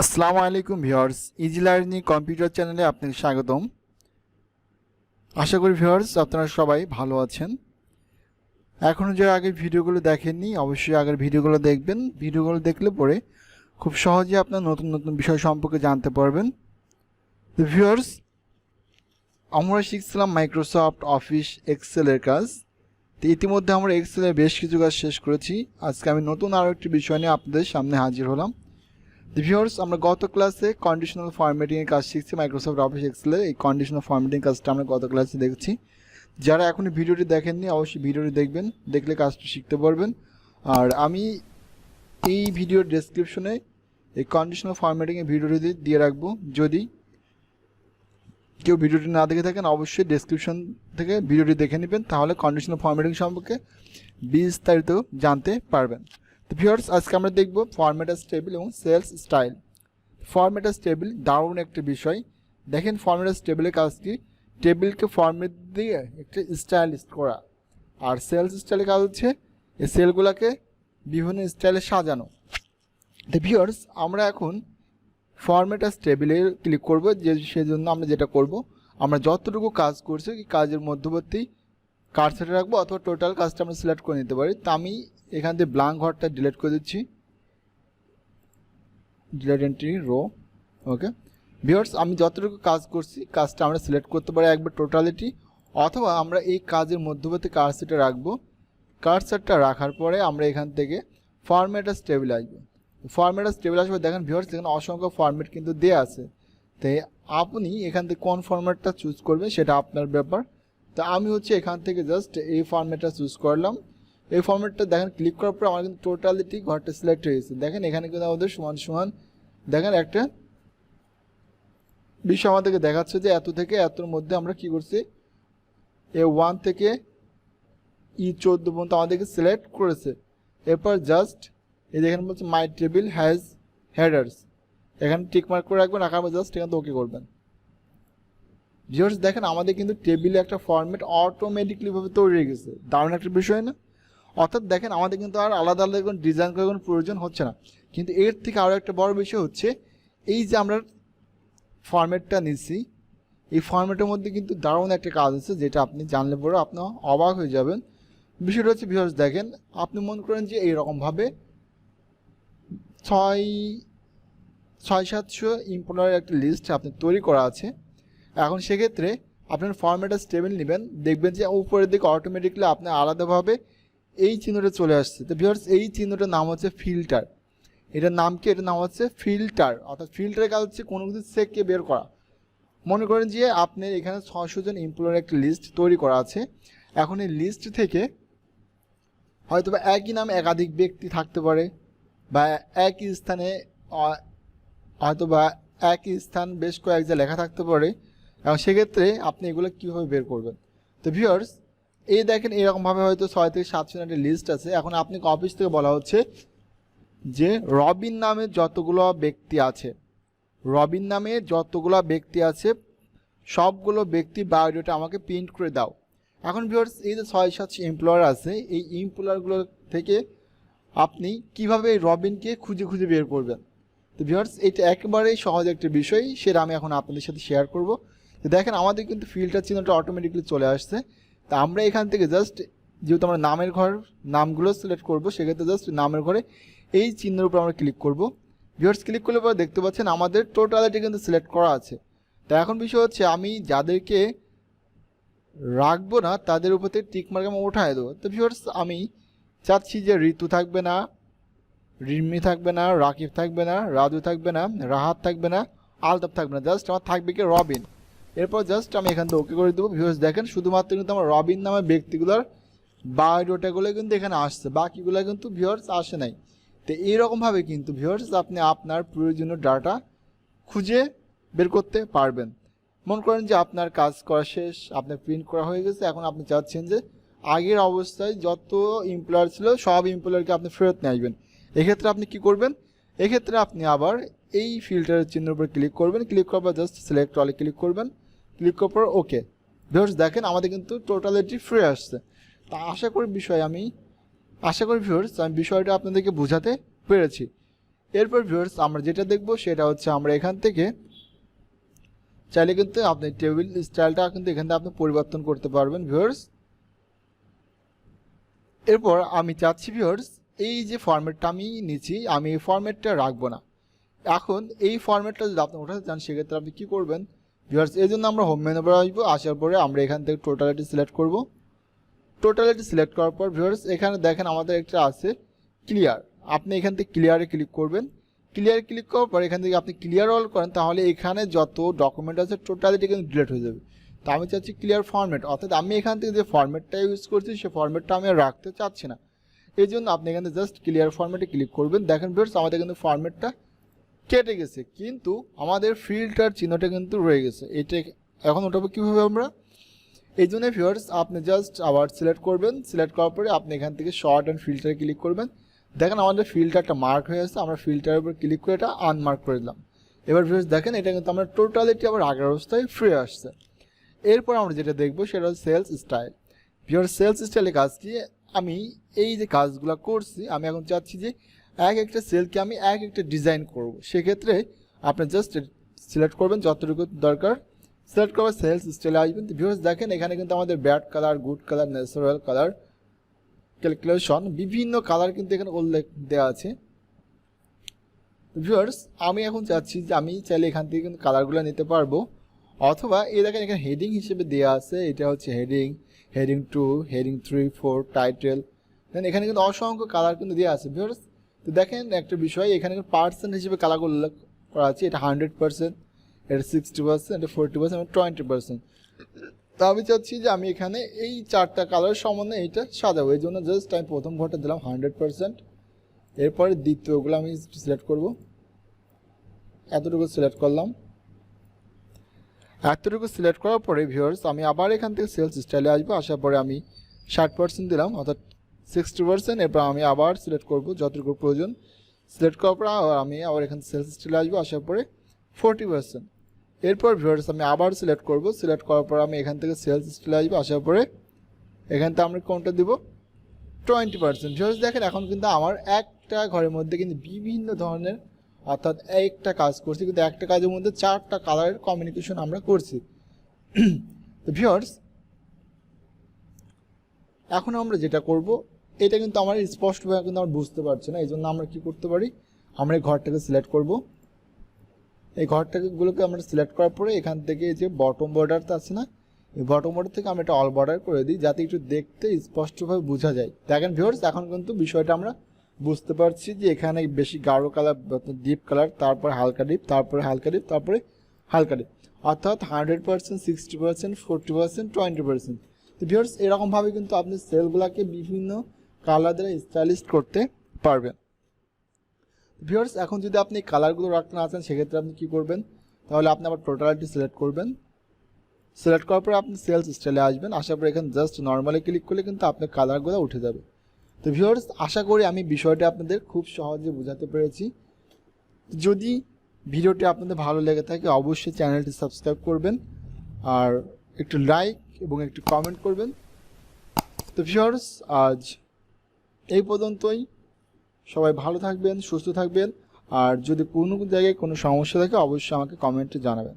আসসালামু আলাইকুম viewers, easy learning computer চ্যানেলে আপনাকে স্বাগতম। আশা করি ভিউয়ার্স আপনারা সবাই ভালো আছেন। এখনও যারা আগের ভিডিওগুলো দেখেননি অবশ্যই আগের ভিডিওগুলো দেখবেন। ভিডিওগুলো দেখলে পরে খুব সহজে আপনার নতুন নতুন বিষয় সম্পর্কে জানতে পারবেন। তো ভিউয়ার্স, আমরা শিখছিলাম মাইক্রোসফট অফিস এক্সেলের কাজ। তো ইতিমধ্যে আমরা এক্সেলের বেশ কিছু কাজ শেষ করেছি। আজকে আমি নতুন আরও একটি বিষয় নিয়ে আপনাদের সামনে হাজির হলাম। ভিউয়ার্স, আমরা গত ক্লাসে কন্ডিশনাল ফরম্যাটিংয়ের কাজ শিখছি মাইক্রোসফট অফিস এক্সেলের। এই কন্ডিশনাল ফরম্যাটিং কাজটা আমরা গত ক্লাসে দেখছি। যারা এখনই ভিডিওটি দেখেননি অবশ্যই ভিডিওটি দেখবেন, দেখলে কাজটি শিখতে পারবেন। আর আমি এই ভিডিওর ডেসক্রিপশনে এই কন্ডিশনাল ফরম্যাটিংয়ের ভিডিওটি দিয়ে রাখবো। যদি কেউ ভিডিওটি না দেখে থাকেন অবশ্যই ডেসক্রিপশন থেকে ভিডিওটি দেখে নেবেন, তাহলে কন্ডিশনাল ফরম্যাটিং সম্পর্কে বিস্তারিত জানতে পারবেন। তো ভিউয়ার্স, আজকে আমরা দেখব ফরম্যাট অ্যাজ টেবিল এবং cells style. Format as table দারুণ একটা বিষয়। দেখেন ফরম্যাট অ্যাজ টেবিলের কাজ কি? টেবিলকে ফরম্যাট দিয়ে একটা স্টাইলিশ করা। আর সেলস স্টাইলের কাজ হচ্ছে এই সেলগুলোকে বিভিন্ন স্টাইলে সাজানো। তো ভিউয়ার্স, আমরা এখন ফরম্যাট অ্যাজ টেবিলে ক্লিক করব। সেজন্য আমরা যেটা করব, আমরা যতটুকু কাজ করছি এই কাজের মধ্যবর্তী কার্সারটা রাখবো, অথবা টোটাল কাজটা আমরা সিলেক্ট করে নিতে পারি। তা আমি এখান থেকে ব্ল্যাঙ্ক ঘরটা ডিলিট করে দিচ্ছি, delete entry row. Okay viewers, আমি যতটুকু কাজ করছি কাজটা আমরা সিলেক্ট করতে পারি একবার টোটালিটি, অথবা আমরা এই কাজের মধ্যবর্তী কার্সারটা রাখবো। কার্সারটা রাখার পরে আমরা এখান থেকে ফরম্যাট অ্যাজ টেবিল আসবো। ফরম্যাট অ্যাজ টেবিল আসবে, দেখেন ভিউয়ার্স এখানে অসংখ্য ফরম্যাট কিন্তু দেওয়া আছে। তাই আপনি এখান থেকে কোন ফরম্যাটটা চুজ করবেন সেটা আপনার ব্যাপার। তো আমি হচ্ছে এখান থেকে জাস্ট এই ফরম্যাটটা চুজ করলাম। এই ফরম্যাটটা দেখেন ক্লিক করার পর আমার কিন্তু টোটালিটি ঘরটা সিলেক্ট হয়ে গেছে। দেখেন এখানে কিন্তু আমাদের সমান সমান দেখেন একটা বিষয় আমাদেরকে দেখাচ্ছে যে এত থেকে এতর মধ্যে আমরা কি করছি, A1 থেকে E14 পর্যন্ত আমাদেরকে সিলেক্ট করেছে। এরপর জাস্ট এই দেখেন বলছে মাই টেবিল হ্যাজ হেডার্স, এখানে টিক মার্ক করে রাখবেন, রাখার পর জাস্ট এখানে ওকে করবেন। ভিউয়ার্স দেখেন আমাদের কিন্তু টেবিলে একটা ফরম্যাট অটোমেটিকলি ভাবে তৈরি হয়ে গেছে। দারুণ একটা বিষয় না? অর্থাৎ দেখেন আমাদের কিন্তু আর আলাদা আলাদা কোনো ডিজাইন করার কোনো প্রয়োজন হচ্ছে না। কিন্তু এর থেকে আরও একটা বড় বিষয় হচ্ছে এই যে আমরা ফরম্যাটটা নিচ্ছি, এই ফরম্যাটের মধ্যে কিন্তু দারুণ একটা কাজ আছে যেটা আপনি জানলে পরে আপনি অবাক হয়ে যাবেন। বিষয়টা হচ্ছে ভিউয়ার্স দেখেন, আপনি মনে করেন যে এইরকমভাবে 600-700 এমপ্লয়ের একটা লিস্ট আপনি তৈরি করা আছে। এখন সেক্ষেত্রে আপনার ফরম্যাট অ্যাজ টেবিল নেবেন, দেখবেন যে উপরের দিকে অটোমেটিকলি আপনার আলাদাভাবে এই চিহ্নটা চলে আসছে। তো ভিউয়ার্স এই চিহ্নটার নাম হচ্ছে ফিল্টার। এটার নাম কি? এটার নাম হচ্ছে ফিল্টার। অর্থাৎ ফিল্টারের কাজ হচ্ছে কোনো কিছু সেককে বের করা। মনে করেন যে আপনার এখানে 600 জন এমপ্লয়ের একটা লিস্ট তৈরি করা আছে। এখন এই লিস্ট থেকে হয়তো বা একই নামে একাধিক ব্যক্তি থাকতে পারে, বা একই স্থানে হয়তো বা একই স্থান বেশ কয়েক জায়গায় লেখা থাকতে পারে। এবং সেক্ষেত্রে আপনি এগুলো কীভাবে বের করবেন? তো ভিউয়ার্স এই দেখেন এরকমভাবে হয়তো 6 থেকে 700 একটা লিস্ট আছে। এখন আপনি অফিস থেকে বলা হচ্ছে যে রবিন নামে যতগুলো ব্যক্তি আছে, রবিন নামে যতগুলো ব্যক্তি আছে সবগুলো ব্যক্তি বায়োডাটা আমাকে প্রিন্ট করে দাও। এখন ভিউয়ার্স এই যে 600-700 এমপ্লয়ার আছে, এই এমপ্লয়ারগুলো থেকে আপনি কিভাবে এই রবিনকে খুঁজে খুঁজে বের করবেন? তো ভিউয়ার্স এটা একেবারেই সহজ একটা বিষয়, সেটা আমি এখন আপনাদের সাথে শেয়ার করব। তো দেখেন আমাদের কিন্তু ফিল্টার চিহ্নটা অটোমেটিকলি চলে আসছে। তা আমরা এখান থেকে জাস্ট যেহেতু আমরা নামের ঘর নামগুলো সিলেক্ট করব, সেক্ষেত্রে জাস্ট নামের ঘরে এই চিহ্নের উপর আমরা ক্লিক করব। ভিউয়ার্স ক্লিক করলে পরে দেখতে পাচ্ছেন আমাদের টোটালিটি কিন্তু সিলেক্ট করা আছে। তো এখন বিষয় হচ্ছে আমি যাদেরকে রাখবো না তাদের উপর থেকে টিক মার্ক আমি উঠায় দেবো। তো ভিউয়ার্স আমি চাচ্ছি যে ঋতু থাকবে না, রিম্মি থাকবে না, রাকিব থাকবে না, রাজু থাকবে না, রাহাত থাকবে না, আলতাফ থাকবে না, জাস্ট আমার থাকবে কি রবিন। এরপর জাস্ট আমি এখান থেকে ওকে করে দেবো। ভিউয়ার্স দেখেন শুধুমাত্র কিন্তু আমার রবিন নামের ব্যক্তিগুলোর বায়োডাটাগুলো কিন্তু এখানে আসছে, বাকিগুলো কিন্তু ভিউয়ার্স আসে নাই। তো এইরকমভাবে কিন্তু ভিউয়ার্স আপনি আপনার প্রয়োজনীয় ডাটা খুঁজে বের করতে পারবেন। মনে করেন যে আপনার কাজ করা শেষ, আপনার প্রিন্ট করা হয়ে গেছে, এখন আপনি চাচ্ছেন যে আগের অবস্থায় যত এমপ্লয়ার ছিল সব এমপ্লয়ারকে আপনি ফেরত নিয়ে আসবেন। এক্ষেত্রে আপনি কি করবেন? এক্ষেত্রে আপনি আবার এই ফিল্টারের চিহ্নের উপর ক্লিক করবেন, ক্লিক করার পর জাস্ট সিলেক্ট অলে ক্লিক করবেন, ক্লিক করার পর ওকে। ভিউয়ার্স দেখেন আমাদের কিন্তু টোটালিটি ফ্রি আসছে। তা আশা করি ভিউয়ার্স আমি বিষয়টা আপনাদেরকে বোঝাতে পেরেছি। এরপর ভিউয়ার্স আমরা যেটা দেখব সেটা হচ্ছে আমরা এখান থেকে চাইলে কিন্তু আপনি টেবিল স্টাইলটা কিন্তু এখান থেকে আপনি পরিবর্তন করতে পারবেন ভিউয়ার্স। এরপর আমি চাচ্ছি ভিউয়ার্স এই যে ফরম্যাটটা আমি নিচ্ছি আমি এই ফরম্যাটটা রাখবো না। এখন এই ফরম্যাটটা যদি আপনি ওঠাতে চান সেক্ষেত্রে আপনি কী করবেন ভিউয়ার্স, এই জন্য আমরা হোম মেনুতে আসবো। আসার পরে আমরা এখান থেকে টোটালিটি সিলেক্ট করব। টোটালিটি সিলেক্ট করার পর ভিউয়ার্স এখানে দেখেন আমাদের একটা আছে ক্লিয়ার। আপনি এখান থেকে ক্লিয়ারে ক্লিক করবেন। ক্লিয়ার ক্লিক করার পর এখান থেকে আপনি ক্লিয়ার অল করেন, তাহলে এখানে যত ডকুমেন্ট আছে টোটালিটি কিন্তু ডিলিট হয়ে যাবে। তো আমি চাচ্ছি ক্লিয়ার ফরম্যাট, অর্থাৎ আমি এখান থেকে যে ফরম্যাটটা ইউজ করছি সেই ফরম্যাটটা আমি আর রাখতে চাচ্ছি না। এই জন্য আপনি এখান থেকে জাস্ট ক্লিয়ার ফরম্যাটে ক্লিক করবেন। দেখেন ভিউয়ার্স আমাদের কিন্তু ফরম্যাটটা কেটে গেছে, কিন্তু আমাদের ফিল্টার চিহ্নটা কিন্তু রয়ে গেছে। এটা এখন ওঠাবো কীভাবে আমরা, এই জন্য ভিউয়ার্স আপনি জাস্ট আবার সিলেক্ট করবেন। সিলেক্ট করার পরে আপনি এখান থেকে শর্ট অ্যান্ড ফিল্টারে ক্লিক করবেন। দেখেন আমাদের ফিল্টারটা মার্ক হয়ে আছে, আমরা ফিল্টারের উপর ক্লিক করে এটা আনমার্ক করে দিলাম। এবার ভিউয়ার্স দেখেন এটা কিন্তু আমরা টোটালিটি আবার আগের অবস্থায় ফিরে আসছে। এরপর আমরা যেটা দেখবো সেটা হচ্ছে সেলস স্টাইল। ভিউয়ার্স সেলস স্টাইলে কাজ কি, আমি এই যে কাজগুলো করছি আমি এখন চাচ্ছি যে এক একটা সেলকে আমি এক একটা ডিজাইন করব। সেক্ষেত্রে আপনি জাস্ট সিলেক্ট করবেন যতটুকু দরকার, সিলেক্ট করবেন সেলস স্টাইলে আসবেন। তো ভিউয়ার্স দেখেন এখানে কিন্তু আমাদের bad colour, good colour, natural colour, calculation বিভিন্ন কালার কিন্তু এখানে উল্লেখ দেওয়া আছে। ভিউয়ার্স আমি এখন চাচ্ছি যে আমি চাইলে এখান থেকে কিন্তু কালারগুলো নিতে পারবো, অথবা এই দেখেন এখানে হেডিং হিসেবে দেওয়া আছে। এটা হচ্ছে হেডিং, হেডিং 2, হেডিং 3, 4, টাইটেল। দেন এখানে কিন্তু অসংখ্য কালার কিন্তু দেওয়া আছে ভিউয়ার্স। তো দেখেন একটা বিষয় এখানে পার্সেন্ট হিসেবে কালারগুলো উল্লেখ করা আছে। এটা 100%, এটা 60%, এটা 40%, এটা 20%। তো আমি চাচ্ছি যে আমি এখানে এই 4টা কালার সম্বন্ধে এইটা সাজাবো। এই জন্য জাস্ট আমি প্রথম ঘরটা দিলাম 100%। এরপরে দ্বিতীয়গুলো আমি সিলেক্ট করব, এতটুকু সিলেক্ট করলাম। এতটুকু সিলেক্ট করার পরে ভিউয়ার্স আমি আবার এখান থেকে সেলস স্টাইলে আসবো। আসার পরে আমি 60% দিলাম, অর্থাৎ 60%। এরপর আমি আবার সিলেক্ট করব যতটুকু প্রয়োজন। সিলেক্ট করার পর আমি আবার এখান থেকে সেলস স্টাইলে আসবো। আসার পরে 40%। এরপর ভিউয়ার্স আমি আবার সিলেক্ট করব। সিলেক্ট করার পর আমি এখান থেকে সেলস স্টাইলে আসবো। আসার পরে এখান থেকে আমরা কোনটা দিব 20%। ভিউয়ার্স দেখেন এখন কিন্তু আমার একটা ঘরের মধ্যে কিন্তু বিভিন্ন ধরনের, অর্থাৎ একটা কাজ করছি কিন্তু একটা কাজের মধ্যে 4টা কালারের কমিউনিকেশন আমরা করছি। তো ভিউয়ার্স এখন আমরা যেটা করব এটা কিন্তু আমার স্পষ্টভাবে কিন্তু আমরা বুঝতে পারছি না। এই জন্য আমরা কী করতে পারি, আমরা এই ঘরটাকে সিলেক্ট করব। এই ঘরটাগুলোকে আমরা সিলেক্ট করার পরে এখান থেকে যে বটম বর্ডারটা আছে না, এই বটম বর্ডার থেকে আমরা এটা অল বর্ডার করে দিই যাতে একটু দেখতে স্পষ্টভাবে বোঝা যায়। দেখেন ভিউয়ার্স এখন কিন্তু বিষয়টা আমরা বুঝতে পারছি যে এখানে বেশি গাঢ় কালার, ডিপ কালার, তারপর হালকা ডিপ, তারপরে হালকা ডিপ, তারপরে হালকা ডিপ, অর্থাৎ 100%, 60%, 40%, 20%। তো ভিউয়ার্স এরকমভাবে কিন্তু আপনি সেলগুলোকে বিভিন্ন কালার দ্বারা স্টাইলিশ করতে পারবেন। ভিউয়ার্স এখন যদি আপনি কালারগুলো রাখতে না চান সেক্ষেত্রে আপনি কী করবেন, তাহলে আপনি আবার টোটালিটি সিলেক্ট করবেন। সিলেক্ট করার পরে আপনি সেলস স্টাইলে আসবেন। আসার পরে এখানে জাস্ট নর্মালি ক্লিক করলে কিন্তু আপনার কালারগুলো উঠে যাবে। তো ভিউয়ার্স আশা করি আমি বিষয়টা আপনাদের খুব সহজে বোঝাতে পেরেছি। যদি ভিডিওটি আপনাদের ভালো লেগে থাকে অবশ্যই চ্যানেলটি সাবস্ক্রাইব করবেন, আর একটু লাইক এবং একটু কমেন্ট করবেন। তো ভিউয়ার্স আজ এই পর্যন্তই। সবাই ভালো থাকবেন, সুস্থ থাকবেন, আর যদি কোনো জায়গায় কোনো সমস্যা থাকে অবশ্যই আমাকে কমেন্টে জানাবেন।